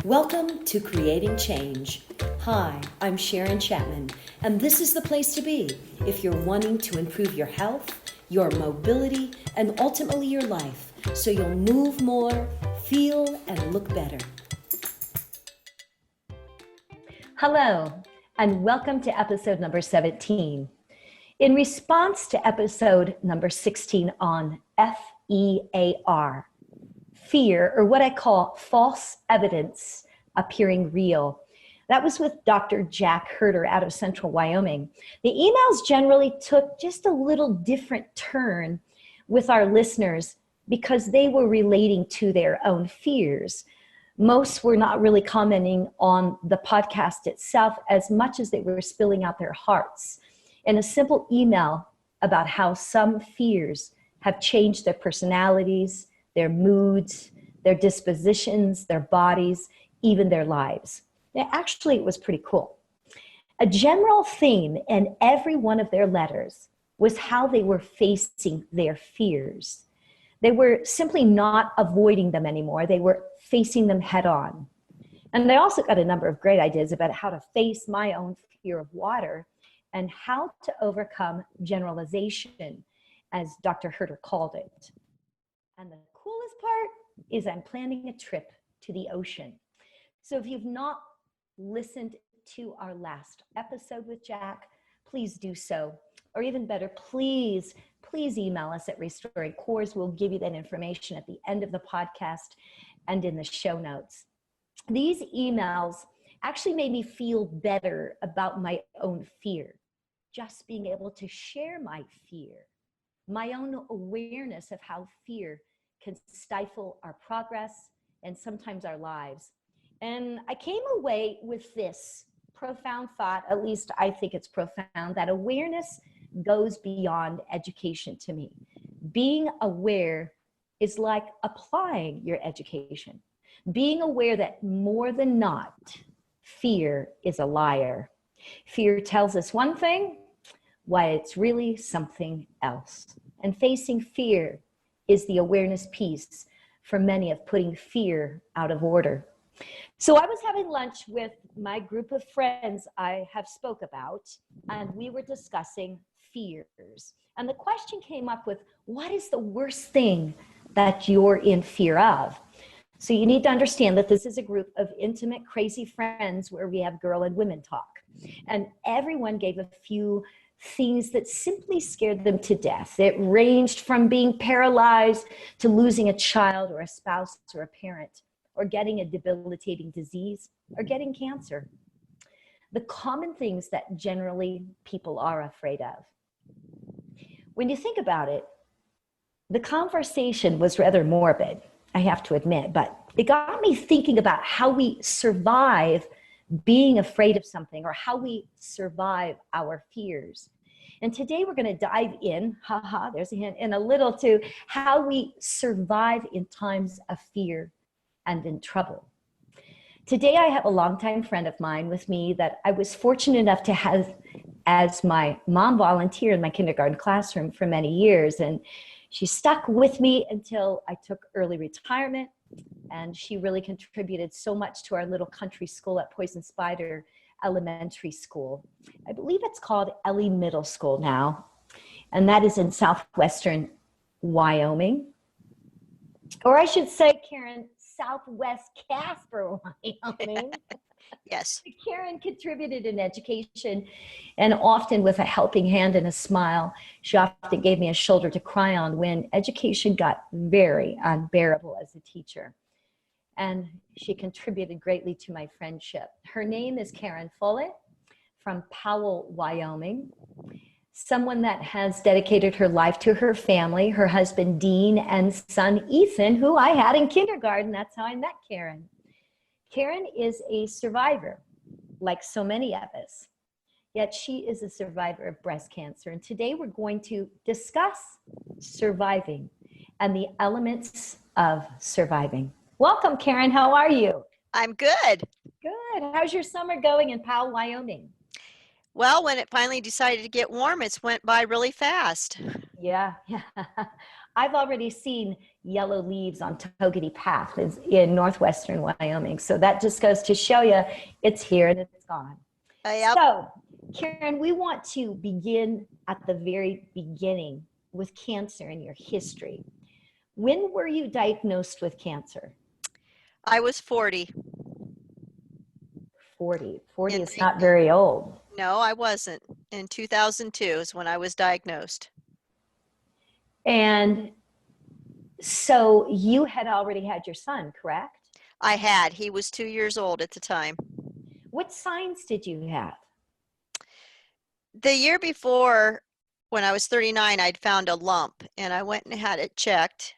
Welcome to Creating Change. Hi, I'm Sharon Chapman, and this is the place to be if you're wanting to improve your health, your mobility, and ultimately your life so you'll move more, feel, and look better. Hello, and welcome to episode number 17. In response to episode number 16 on FEAR, fear, or what I call false evidence appearing real. That was with Dr. Jack Herder out of Central Wyoming. The emails generally took just a little different turn with our listeners because they were relating to their own fears. Most were not really commenting on the podcast itself as much as they were spilling out their hearts in a simple email about how some fears have changed their personalities, their moods, their dispositions, their bodies, even their lives. Actually, it was pretty cool. A general theme in every one of their letters was how they were facing their fears. They were simply not avoiding them anymore. They were facing them head on. And they also got a number of great ideas about how to face my own fear of water and how to overcome generalization, as Dr. Herder called it. And the coolest part is I'm planning a trip to the ocean. So if you've not listened to our last episode with Jack, please do so. Or even better, please email us at Restoring Cores. We'll give you that information at the end of the podcast and in the show notes. These emails actually made me feel better about my own fear. Just being able to share my fear, my own awareness of how fear can stifle our progress and sometimes our lives. And I came away with this profound thought, at least I think it's profound, that awareness goes beyond education to me. Being aware is like applying your education. Being aware that more than not, fear is a liar. Fear tells us one thing, why it's really something else. And facing fear is the awareness piece for many of putting fear out of order. So I was having lunch with my group of friends I have spoke about, and we were discussing fears. And the question came up with, what is the worst thing that you're in fear of? So you need to understand that this is a group of intimate, crazy friends where we have girl and women talk. And everyone gave a few things that simply scared them to death. It ranged from being paralyzed to losing a child or a spouse or a parent, or getting a debilitating disease, or getting cancer. The common things that generally people are afraid of. When you think about it, the conversation was rather morbid, I have to admit, but it got me thinking about how we survive being afraid of something, or how we survive our fears. And today we're going to dive in, there's a hint, in a little to how we survive in times of fear and in trouble. Today I have a longtime friend of mine with me that I was fortunate enough to have as my mom volunteer in my kindergarten classroom for many years. And she stuck with me until I took early retirement. And she really contributed so much to our little country school at Poison Spider Elementary School. I believe it's called Ellie Middle School now. And that is in southwestern Wyoming. Or I should say, Karen, southwest Casper, Wyoming. Yes. Karen contributed in education, and often with a helping hand and a smile. She often gave me a shoulder to cry on when education got very unbearable as a teacher. And she contributed greatly to my friendship. Her name is Karen Follett from Powell, Wyoming. Someone that has dedicated her life to her family, her husband Dean and son Ethan, who I had in kindergarten. That's how I met Karen. Karen is a survivor, like so many of us, yet she is a survivor of breast cancer. And today we're going to discuss surviving and the elements of surviving. Welcome, Karen. How are you? I'm good. Good. How's your summer going in Powell, Wyoming? Well, when it finally decided to get warm, it's went by really fast. Yeah. I've already seen yellow leaves on Togety Path in northwestern Wyoming. So that just goes to show you it's here and it's gone. Yep. So, Karen, we want to begin at the very beginning with cancer in your history. When were you diagnosed with cancer? I was 40. 40. 40 In is not very old. No, I wasn't. In 2002 is when I was diagnosed. And so you had already had your son, correct? I had. He was 2 years old at the time. What signs did you have? The year before, when I was 39, I'd found a lump and I went and had it checked.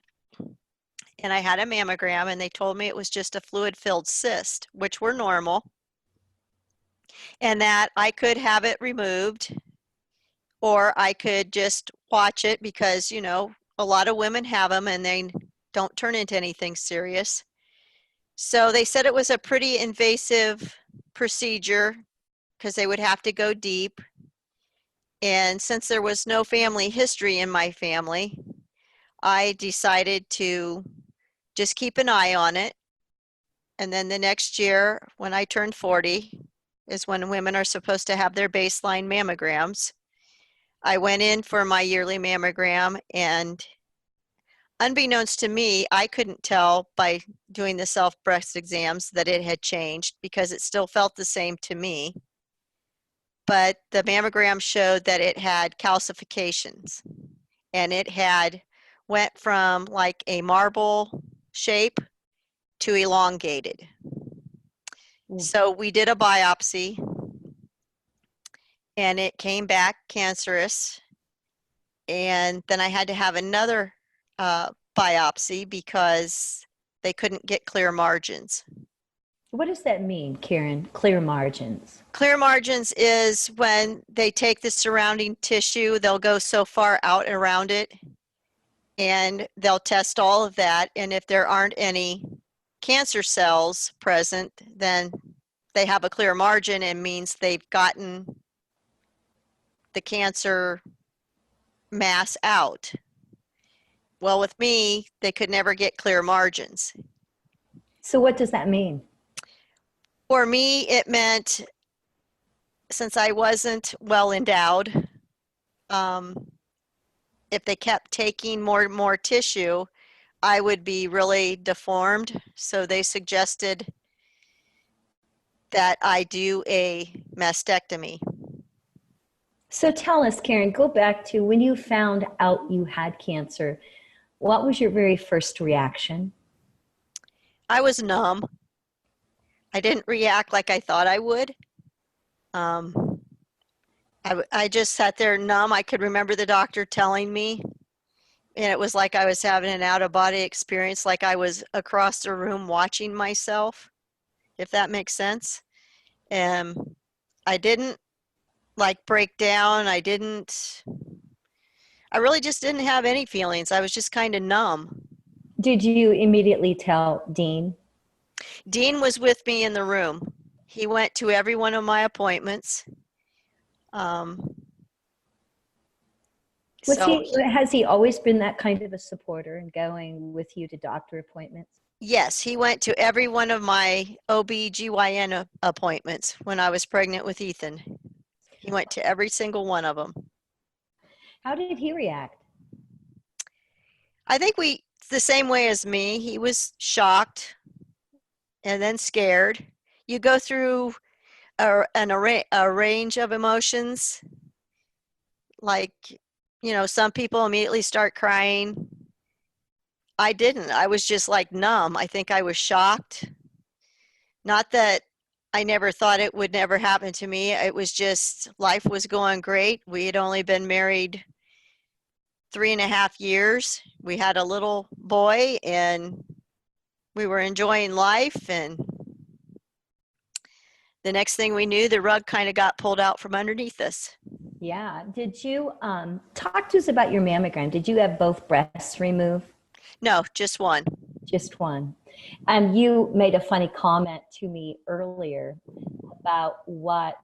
And I had a mammogram and they told me it was just a fluid-filled cyst, which were normal, and that I could have it removed or I could just watch it because, you know, a lot of women have them and they don't turn into anything serious. So they said it was a pretty invasive procedure because they would have to go deep. And since there was no family history in my family, I decided to just keep an eye on it. And then the next year, when I turned 40, is when women are supposed to have their baseline mammograms. I went in for my yearly mammogram, and unbeknownst to me, I couldn't tell by doing the self breast exams that it had changed because it still felt the same to me. But the mammogram showed that it had calcifications, and it had went from like a marble shape to elongated. So we did a biopsy and it came back cancerous. And then I had to have another biopsy because they couldn't get clear margins. What does that mean, Karen? Clear margins? Clear margins is when they take the surrounding tissue, they'll go so far out around it and they'll test all of that. And if there aren't any cancer cells present, then they have a clear margin and means they've gotten the cancer mass out. Well, with me, they could never get clear margins. So what does that mean? For me, it meant since I wasn't well endowed, if they kept taking more and more tissue, I would be really deformed. So they suggested that I do a mastectomy. So tell us, Karen, go back to when you found out you had cancer. What was your very first reaction? I was numb. I didn't react like I thought I would. I just sat there numb. I could remember the doctor telling me, and it was like I was having an out-of-body experience, like I was across the room watching myself, if that makes sense. And I didn't like break down. I really just didn't have any feelings. I was just kind of numb. Did you immediately tell Dean? Dean was with me in the room. He went to every one of my appointments. Has he always been that kind of a supporter and going with you to doctor appointments? Yes, he went to every one of my OB/GYN appointments when I was pregnant with Ethan. He went to every single one of them. How did he react? I think the same way as me. He was shocked and then scared. You go through a range of emotions. Like, you know, some people immediately start crying. I didn't. I was just like numb. I think I was shocked. Not that I never thought it would never happen to me. It was just life was going great. We had only been married 3.5 years. We had a little boy and we were enjoying life. And the next thing we knew, the rug kind of got pulled out from underneath us. Yeah. Did you talk to us about your mammogram? Did you have both breasts removed? No, just one. Just one. You made a funny comment to me earlier about what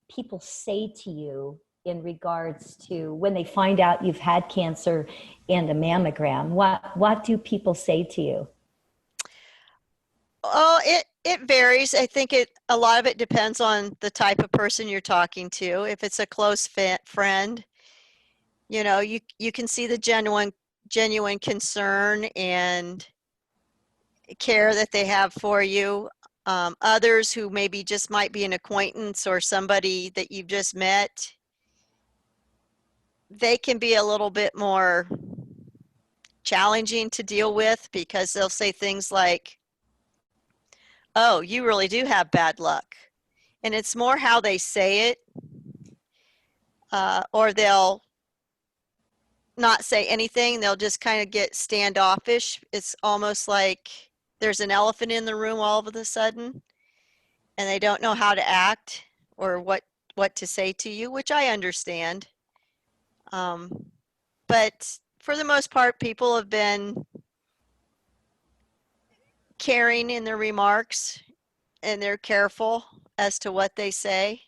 people say to you in regards to when they find out you've had cancer and a mammogram? What do people say to you? Oh, it varies. I think a lot of it depends on the type of person you're talking to. If it's a close friend, you can see the genuine concern and care that they have for you. Others who maybe just might be an acquaintance or somebody that you've just met, they can be a little bit more challenging to deal with because they'll say things like, "Oh, you really do have bad luck." And it's more how they say it, or they'll not say anything. They'll just kind of get standoffish. It's almost like there's an elephant in the room all of a sudden, and they don't know how to act or what to say to you, which I understand. But for the most part, people have been caring in their remarks, and they're careful as to what they say.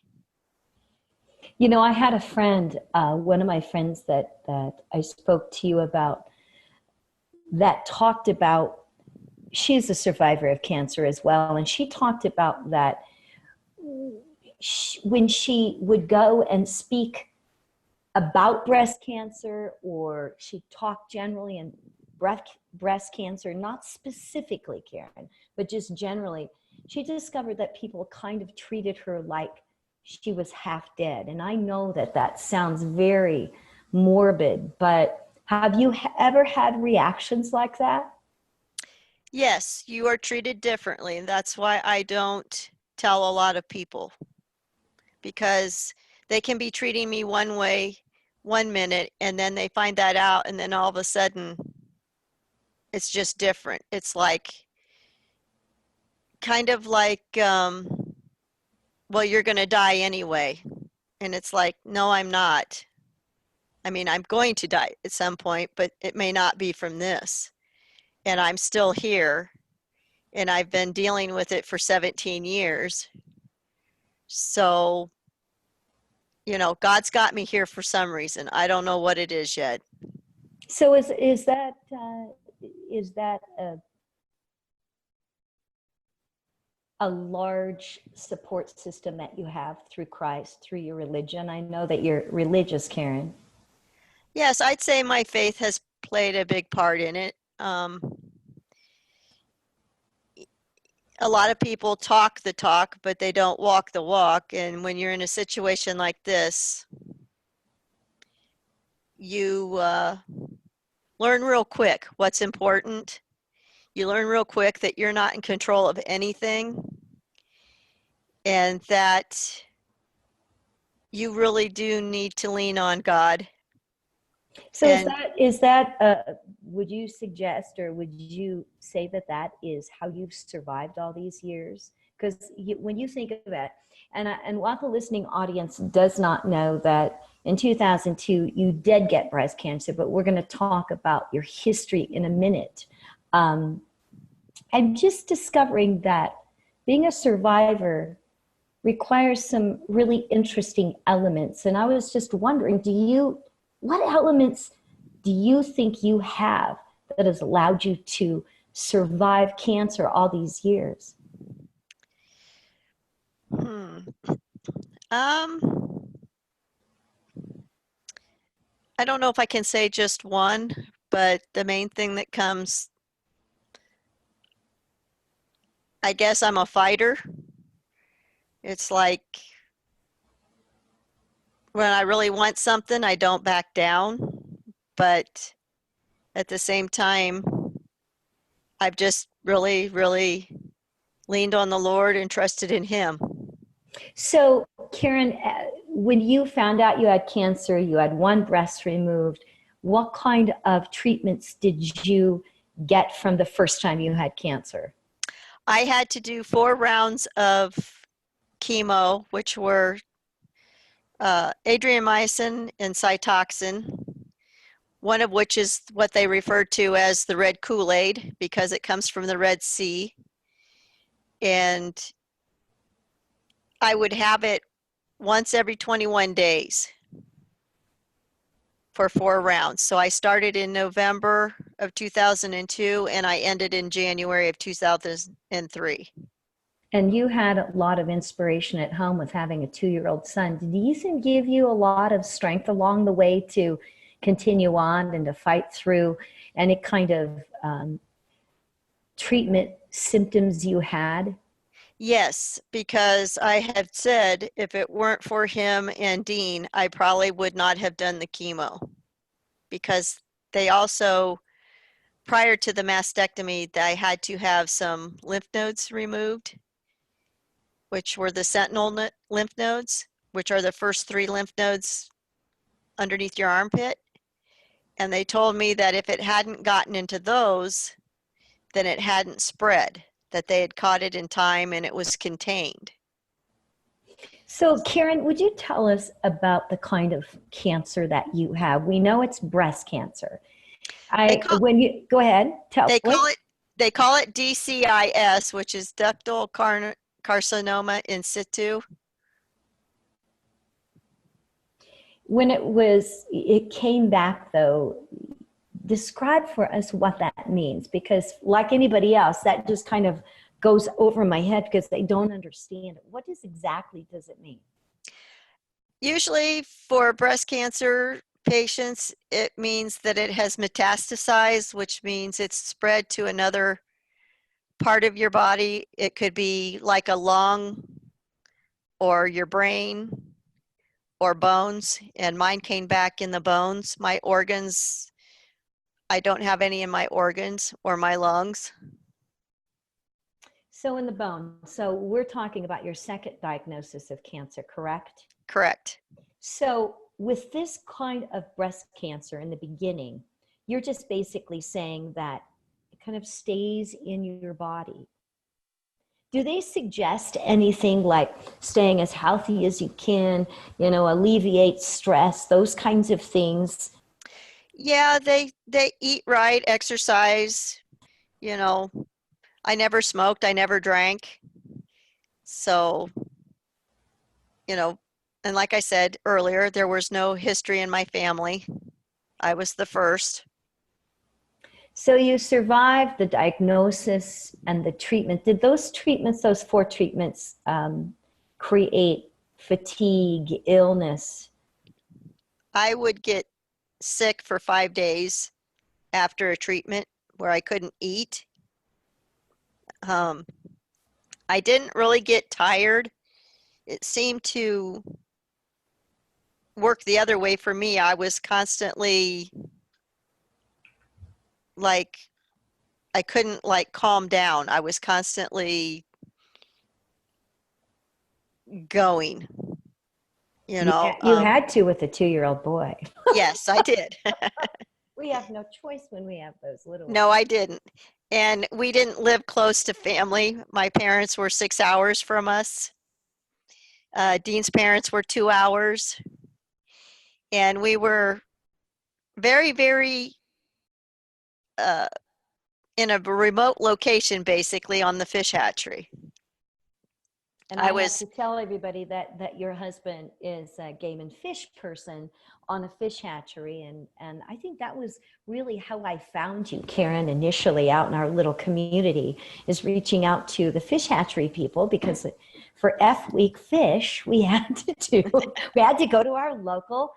I had a friend, one of my friends that I spoke to you about, that talked about, she's a survivor of cancer as well, and she talked about that when she would go and speak about breast cancer, or she talked generally in breast cancer, not specifically, Karen, but just generally, she discovered that people kind of treated her like she was half dead. And I know that sounds very morbid, but have you ever had reactions like that? Yes, you are treated differently. And that's why I don't tell a lot of people, because they can be treating me one way one minute and then they find that out, and then all of a sudden it's just different. It's like kind of like, well, you're going to die anyway. And it's like, no, I'm not. I mean, I'm going to die at some point, but it may not be from this. And I'm still here, and I've been dealing with it for 17 years. So, God's got me here for some reason. I don't know what it is yet. So is that a large support system that you have through Christ, through your religion? I know that you're religious, Karen. Yes, I'd say my faith has played a big part in it. A lot of people talk the talk, but they don't walk the walk. And when you're in a situation like this, you learn real quick what's important. You learn real quick that you're not in control of anything, and that you really do need to lean on God. So is that would you suggest, or would you say that is how you've survived all these years? Because when you think of it, and while the listening audience does not know that in 2002 you did get breast cancer, but we're going to talk about your history in a minute. I'm just discovering that being a survivor requires some really interesting elements, and I was just wondering, what elements do you think you have that has allowed you to survive cancer all these years? I don't know if I can say just one, but the main thing that comes, I guess I'm a fighter. It's like when I really want something, I don't back down. But at the same time, I've just really, really leaned on the Lord and trusted in Him. So, Karen, when you found out you had cancer, you had one breast removed, what kind of treatments did you get from the first time you had cancer? I had to do 4 rounds of chemo, which were adriamycin and Cytoxan, one of which is what they refer to as the red Kool-Aid because it comes from the Red Sea. And I would have it once every 21 days. for 4 rounds. So I started in November of 2002 and I ended in January of 2003. And you had a lot of inspiration at home with having a 2-year-old son. Did Ethan give you a lot of strength along the way to continue on and to fight through any kind of treatment symptoms you had? Yes, because I had said if it weren't for him and Dean, I probably would not have done the chemo, because they also, prior to the mastectomy, I had to have some lymph nodes removed, which were the sentinel lymph nodes, which are the first 3 lymph nodes underneath your armpit. And they told me that if it hadn't gotten into those, then it hadn't spread, that they had caught it in time and it was contained. So, Karen, would you tell us about the kind of cancer that you have? We know it's breast cancer. When you go ahead, tell. They call it DCIS, which is ductal carcinoma in situ. When it came back though, describe for us what that means, because like anybody else, that just kind of goes over my head because they don't understand it. What exactly does it mean? Usually for breast cancer patients, it means that it has metastasized, which means it's spread to another part of your body. It could be like a lung or your brain or bones, and mine came back in the bones. My organs, I don't have any in my organs or my lungs. So in the bone. So we're talking about your second diagnosis of cancer, correct? Correct. So with this kind of breast cancer in the beginning, you're just basically saying that it kind of stays in your body. Do they suggest anything like staying as healthy as you can, alleviate stress, those kinds of things? Yeah, they eat right, exercise, I never smoked, I never drank. So, and like I said earlier, there was no history in my family. I was the first. So you survived the diagnosis and the treatment. Did those treatments, those 4 treatments, create fatigue, illness? I would get sick for 5 days after a treatment where I couldn't eat. I didn't really get tired. It seemed to work the other way for me. I was constantly like, I couldn't calm down. I was constantly going, You had to with a 2-year-old boy. Yes, I did. We have no choice when we have those little No, ones. I didn't. And we didn't live close to family. My parents were 6 hours from us. Dean's parents were 2 hours. And we were very, very in a remote location, basically, on the fish hatchery. And I have to tell everybody that your husband is a game and fish person on a fish hatchery. And I think that was really how I found you, Karen, initially out in our little community, is reaching out to the fish hatchery people, because for F Week Fish, we had to go to our local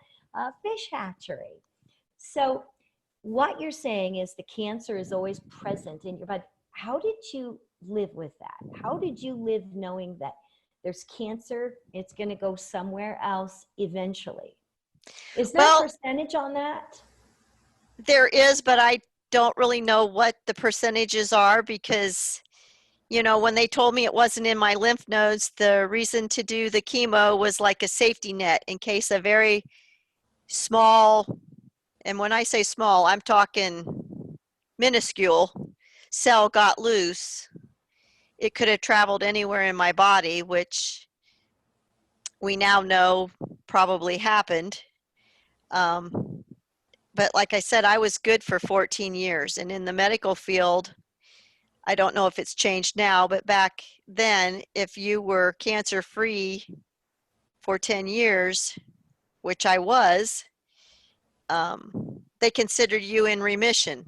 fish hatchery. So what you're saying is the cancer is always present in your body. How did you live with that? How did you live knowing that there's cancer, it's going to go somewhere else eventually? Is there a percentage on that? There is, but I don't really know what the percentages are, because, when they told me it wasn't in my lymph nodes, the reason to do the chemo was like a safety net in case a very small, and when I say small, I'm talking minuscule, cell got loose. It could have traveled anywhere in my body, which we now know probably happened. But like I said, I was good for 14 years. And in the medical field, I don't know if it's changed now, but back then, if you were cancer-free for 10 years, which I was, they considered you in remission.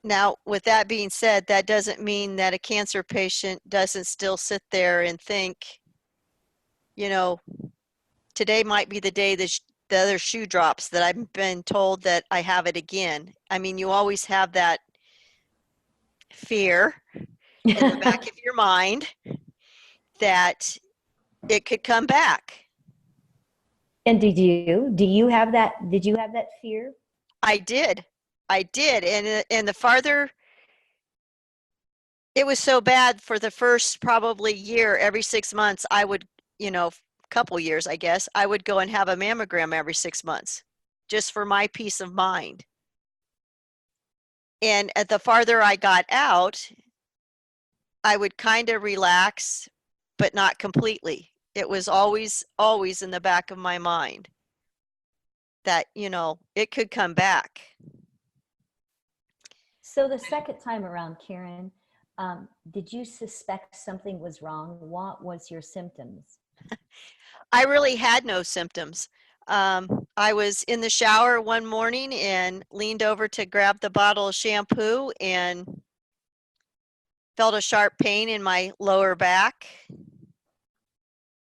Now, with that being said, that doesn't mean that a cancer patient doesn't still sit there and think, you know, today might be the day that the other shoe drops, that I've been told that I have it again. I mean, you always have that fear in the back of your mind that it could come back. And do you have that, did you have that fear? I did. And the farther, it was so bad for the first probably year, every 6 months, I would, couple years, I guess, I would go and have a mammogram every 6 months just for my peace of mind. And at the farther I got out, I would kind of relax, but not completely. It was always in the back of my mind that, it could come back. So the second time around, Karen, did you suspect something was wrong? What was your symptoms? I really had no symptoms. I was in the shower one morning and leaned over to grab the bottle of shampoo and felt a sharp pain in my lower back.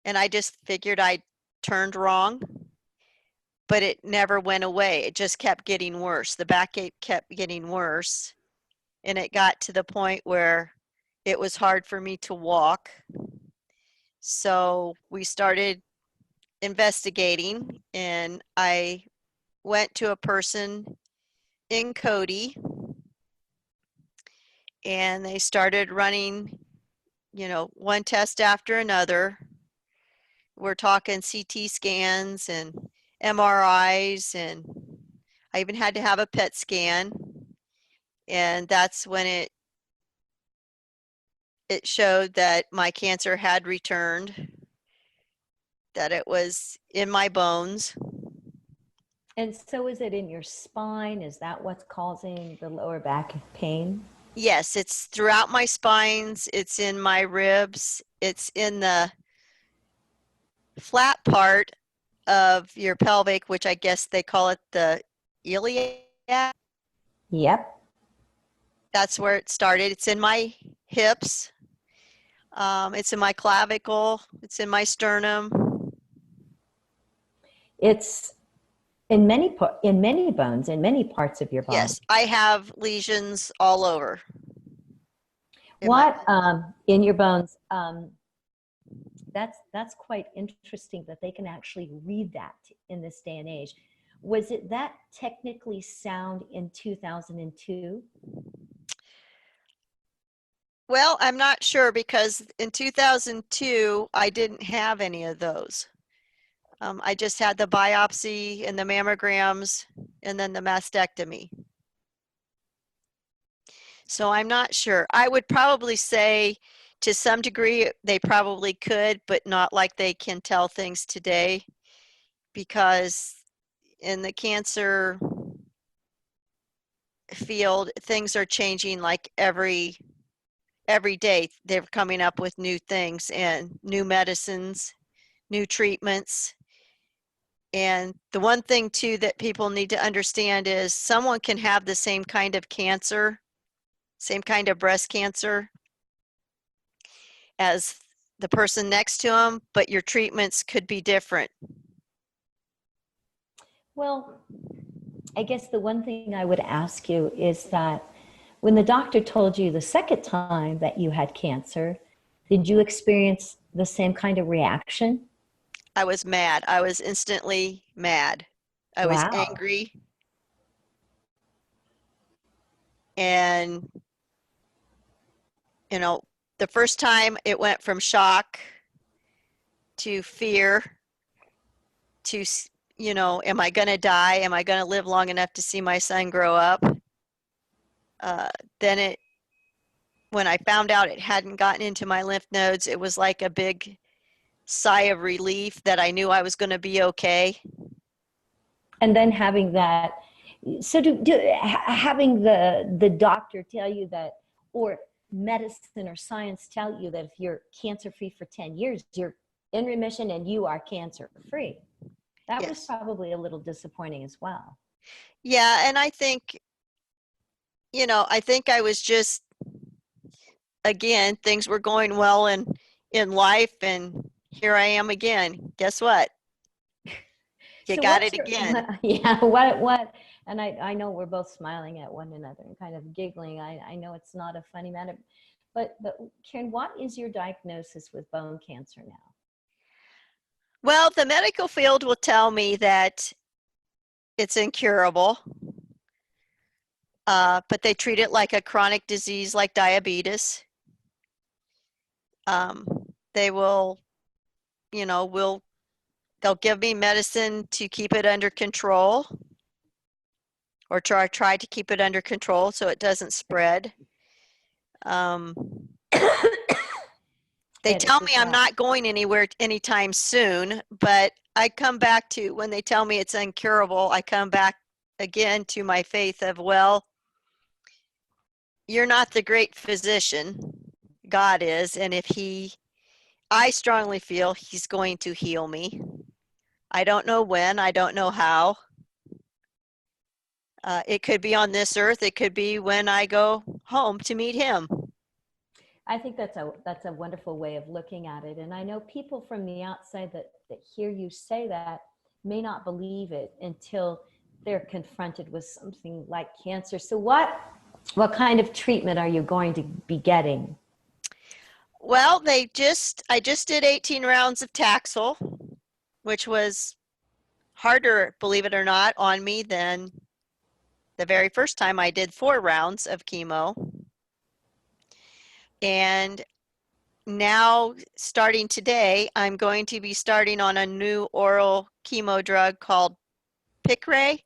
And I just figured I turned wrong, but it never went away. It just kept getting worse. The backache kept getting worse. And it got to the point where it was hard for me to walk. So we started investigating, and I went to a person in Cody, and they started running, one test after another. We're talking CT scans and MRIs, and I even had to have a PET scan. And that's when it showed that my cancer had returned, that it was in my bones. And so is it in your spine? Is that what's causing the lower back pain? Yes, it's throughout my spines. It's in my ribs. It's in the flat part of your pelvic, which I guess they call it the iliac. Yep. That's where it started. It's in my hips. It's in my clavicle. It's in my sternum. It's in many bones, in many parts of your body. Yes, I have lesions all over. What in your bones? That's quite interesting that they can actually read that in this day and age. Was it that technically sound in 2002? Well, I'm not sure, because in 2002, I didn't have any of those. I just had the biopsy and the mammograms and then the mastectomy. So I'm not sure. I would probably say to some degree they probably could, but not like they can tell things today, because in the cancer field, things are changing like every day. They're coming up with new things and new medicines, new treatments. And the one thing too that people need to understand is someone can have the same kind of cancer, same kind of breast cancer as the person next to them, but your treatments could be different. Well, I guess the one thing I would ask you is that when the doctor told you the second time that you had cancer, did you experience the same kind of reaction? I was mad. I was instantly mad. I was angry. And, the first time it went from shock to fear to, am I going to die? Am I going to live long enough to see my son grow up? Then when I found out it hadn't gotten into my lymph nodes, it was like a big sigh of relief that I knew I was going to be okay. And then having that, so having the doctor tell you that, or medicine or science tell you that if you're cancer free for 10 years, you're in remission and you are cancer free. That was Yes. probably a little disappointing as well. Yeah, and I think, I think I was just, again, things were going well in life, and here I am again. Guess what? You So got what's it your, again. yeah, and I know we're both smiling at one another and kind of giggling. I know it's not a funny matter, but Karen, what is your diagnosis with bone cancer now? Well, the medical field will tell me that it's incurable, but they treat it like a chronic disease like diabetes. Um, they will, will they'll give me medicine to keep it under control, or try to keep it under control so it doesn't spread. Um, they And tell me it's I'm not going anywhere anytime soon, but I come back to, when they tell me it's incurable, I come back again to my faith of, well, you're not the great physician. God is, and I strongly feel he's going to heal me. I don't know when, I don't know how. It could be on this earth, it could be when I go home to meet him. I think that's a wonderful way of looking at it. And I know people from the outside that hear you say that may not believe it until they're confronted with something like cancer. So what kind of treatment are you going to be getting? Well, I just did 18 rounds of Taxol, which was harder, believe it or not, on me than the very first time I did 4 rounds of chemo. And now, starting today, I'm going to be starting on a new oral chemo drug called Piqray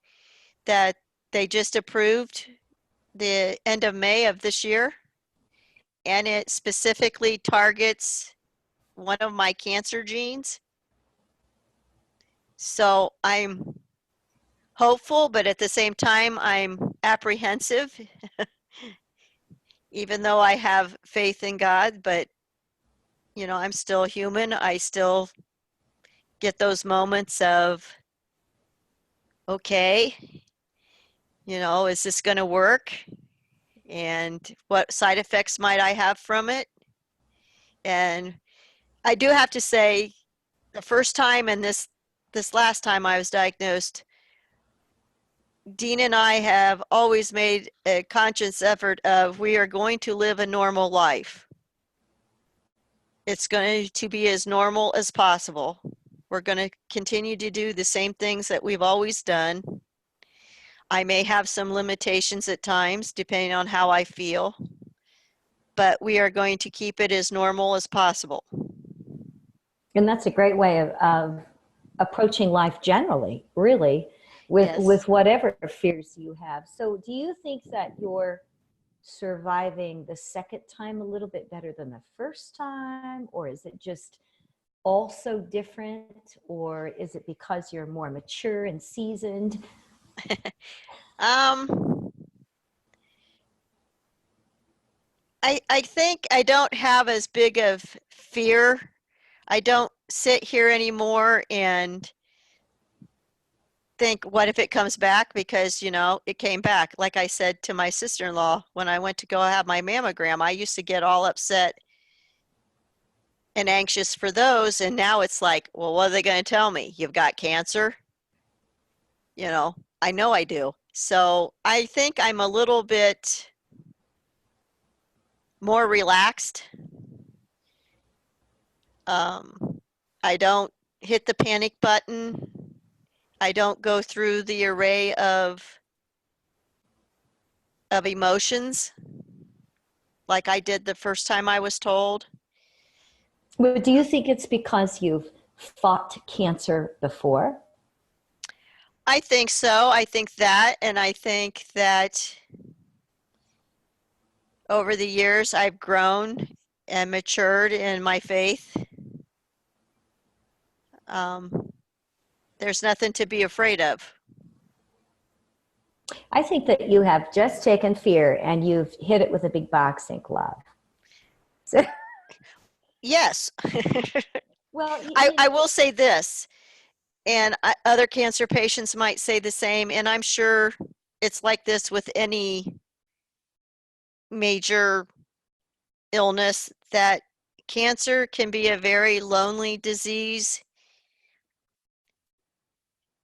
that they just approved the end of May of this year. And it specifically targets one of my cancer genes. So I'm hopeful, but at the same time, I'm apprehensive, even though I have faith in God. But, I'm still human. I still get those moments of, okay, is this going to work? And what side effects might I have from it? And I do have to say, the first time and this last time I was diagnosed, Dean and I have always made a conscious effort of, we are going to live a normal life. It's going to be as normal as possible. We're going to continue to do the same things that we've always done. I may have some limitations at times, depending on how I feel, but we are going to keep it as normal as possible. And that's a great way of approaching life generally, really, Yes. with whatever fears you have. So do you think that you're surviving the second time a little bit better than the first time, or is it just also different, or is it because you're more mature and seasoned? um, I think I don't have as big of fear. I don't sit here anymore and think, what if it comes back? Because, it came back. Like I said to my sister-in-law, when I went to go have my mammogram, I used to get all upset and anxious for those. And now it's like, well, what are they going to tell me? You've got cancer? I know I do. So I think I'm a little bit more relaxed. I don't hit the panic button. I don't go through the array of emotions like I did the first time I was told. But do you think it's because you've fought cancer before? I think so. I think that, and I think that over the years I've grown and matured in my faith. There's nothing to be afraid of. I think that you have just taken fear and you've hit it with a big boxing glove. So, Yes. well, I will say this. And other cancer patients might say the same. And I'm sure it's like this with any major illness, that cancer can be a very lonely disease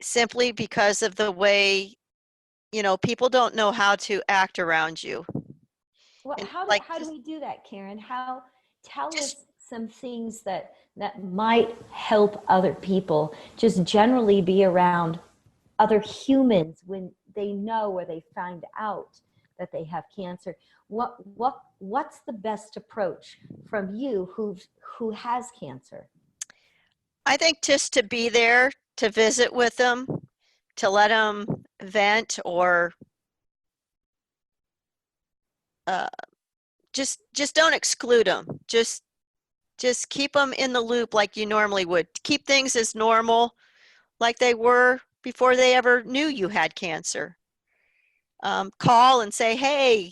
simply because of the way, people don't know how to act around you. Well, And how do like how do we do that, Karen? How tell just us some things that might help other people just generally be around other humans when they know or they find out that they have cancer. What's the best approach from you who has cancer? I think just to be there to visit with them, to let them vent, or uh, just don't exclude them. Just keep them in the loop like you normally would. Keep things as normal like they were before they ever knew you had cancer. Call and say, hey,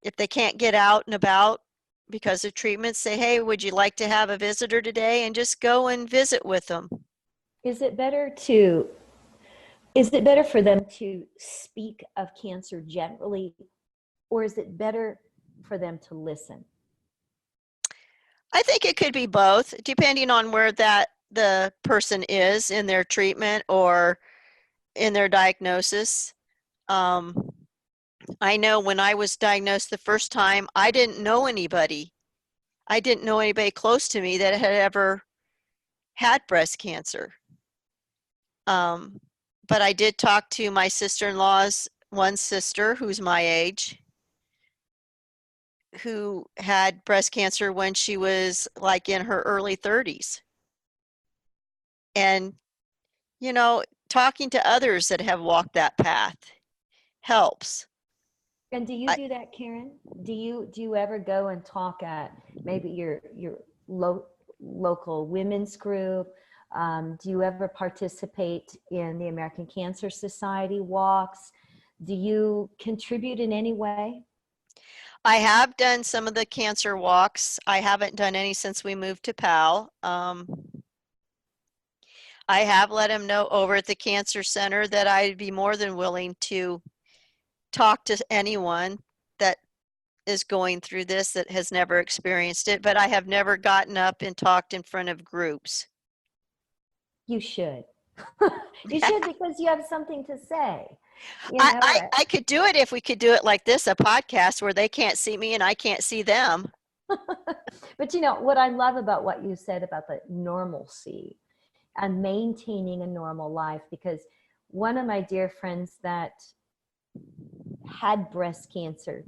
if they can't get out and about because of treatment, say, hey, would you like to have a visitor today? And just go and visit with them. Is it better to is it better for them to speak of cancer generally, or is it better for them to listen? I think it could be both, depending on where the person is in their treatment or in their diagnosis. Um, I know when I was diagnosed the first time, I didn't know anybody. I didn't know anybody close to me that had ever had breast cancer. Um, but I did talk to my sister-in-law's one sister who's my age, who had breast cancer when she was like in her early 30s. And, you know, talking to others that have walked that path helps. And do you I, do that, Karen? Do you ever go and talk at maybe your local women's group? Do you ever participate in the American Cancer Society walks? Do you contribute in any way? I have done some of the cancer walks. I haven't done any since we moved to PAL. I have let him know over at the cancer center that I'd be more than willing to talk to anyone that is going through this that has never experienced it, but I have never gotten up and talked in front of groups. You should. You should, because you have something to say. You I, know, I, I could do it if we could do it like this, a podcast where they can't see me and I can't see them. but what I love about what you said about the normalcy and maintaining a normal life, because one of my dear friends that had breast cancer,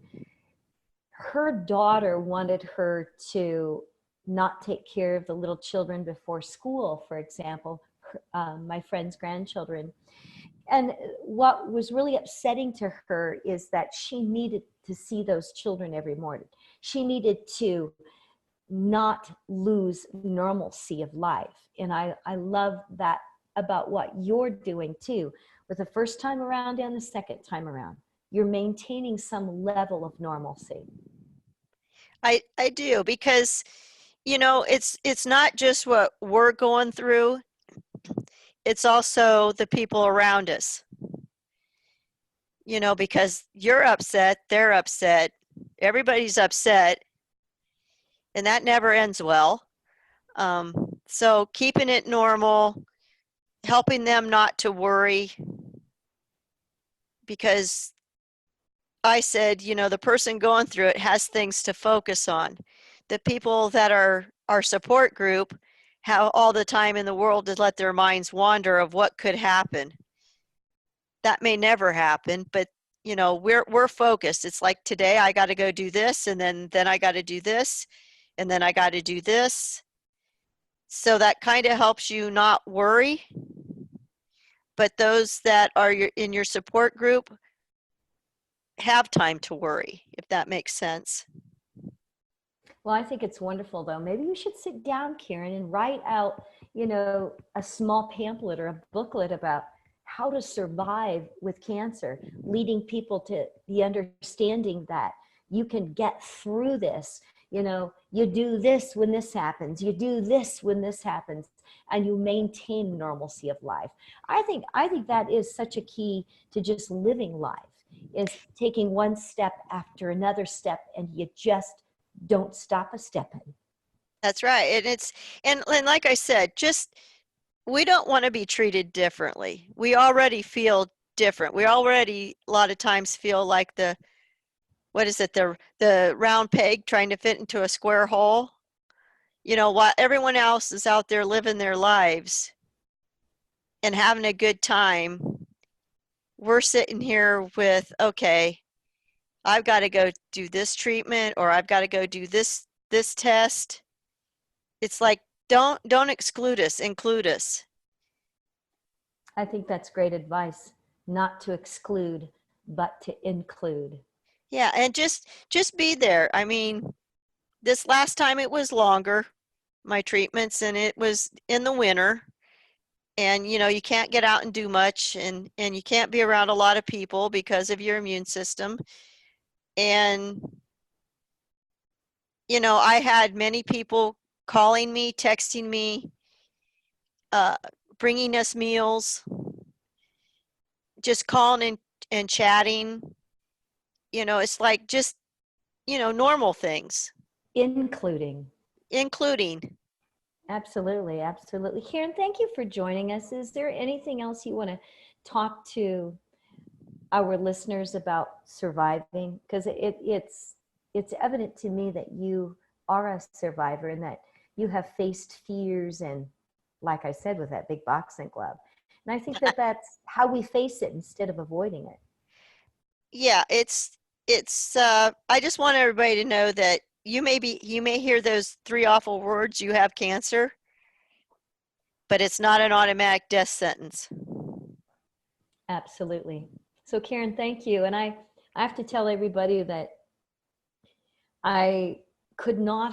her daughter wanted her to not take care of the little children before school, for example, my friend's grandchildren. And what was really upsetting to her is that she needed to see those children every morning. She needed to not lose normalcy of life. And I love that about what you're doing too. With the first time around and the second time around, you're maintaining some level of normalcy. I do, because it's not just what we're going through, it's also the people around us. Because you're upset, they're upset, everybody's upset, and that never ends well. So keeping it normal, helping them not to worry, because I said, the person going through it has things to focus on. The people that are our support group have all the time in the world to let their minds wander of what could happen. That may never happen, but we're focused. It's like today I got to go do this, and then I got to do this, and then I got to do this. So that kind of helps you not worry. But those that are in your support group have time to worry, if that makes sense. Well, I think it's wonderful, though. Maybe you should sit down, Karen, and write out, a small pamphlet or a booklet about how to survive with cancer, leading people to the understanding that you can get through this. You do this when this happens. You do this when this happens. and you maintain normalcy of life. I think that is such a key to just living life, is taking one step after another step, and you just don't stop a stepping. That's right. And like I said, just we don't want to be treated differently. We already feel different. We already a lot of times feel like the round peg trying to fit into a square hole. While everyone else is out there living their lives and having a good time, we're sitting here with, okay, I've got to go do this treatment, or I've got to go do this test. It's like, don't exclude us, include us. I think that's great advice, not to exclude, but to include. Yeah, and just be there. I mean, this last time it was longer, my treatments, and it was in the winter. And you can't get out and do much, and you can't be around a lot of people because of your immune system. And I had many people calling me, texting me, bringing us meals, just calling and chatting. It's like just normal things, Including. Absolutely, absolutely. Karen, thank you for joining us. Is there anything else you want to talk to our listeners about surviving? Because it's evident to me that you are a survivor, and that you have faced fears, and like I said, with that big boxing glove. And I think that that's how we face it instead of avoiding it. Yeah, it's I just want everybody to know that you may hear those 3 awful words, you have cancer, but it's not an automatic death sentence. Absolutely. So Karen, thank you. And I have to tell everybody that I could not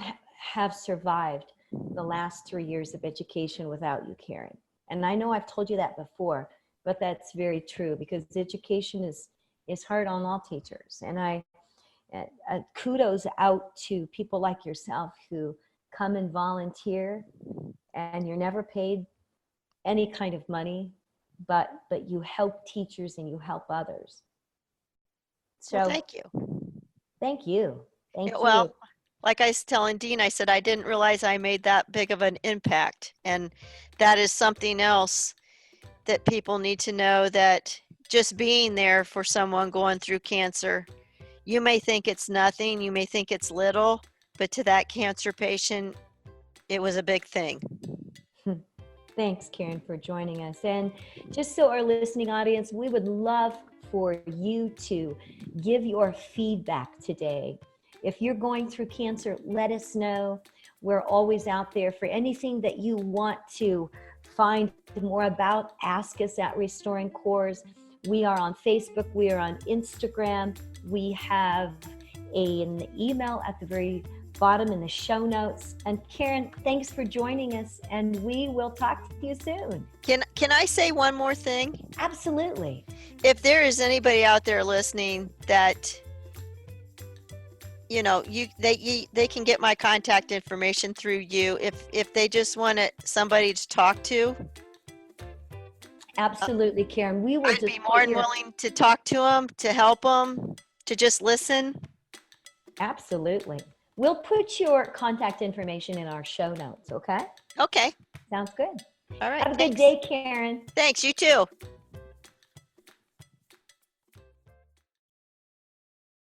have survived the last 3 years of education without you, Karen. And I know I've told you that before, but that's very true, because education is hard on all teachers. And I kudos out to people like yourself who come and volunteer, and you're never paid any kind of money, but you help teachers and you help others. So well, thank you. Thank you. Thank you. Well, like I was telling Dean, I said I didn't realize I made that big of an impact, and that is something else that people need to know, that just being there for someone going through cancer, you may think it's nothing, you may think it's little, but to that cancer patient, it was a big thing. Thanks, Karen, for joining us. And just so our listening audience, we would love for you to give your feedback today. If you're going through cancer, let us know. We're always out there for anything that you want to find more about. Ask us at Restoring Cores. We are on Facebook. We are on Instagram. We have an email at the very bottom in the show notes. And Karen, thanks for joining us, and we will talk to you soon. Can I say one more thing? Absolutely. If there is anybody out there listening that they can get my contact information through you, if they just want somebody to talk to. Absolutely, Karen. We will I'd be more than willing to talk to them, to help them, to just listen. Absolutely. We'll put your contact information in our show notes, okay? Okay. Sounds good. All right. Have a good day, Karen. Thanks, you too.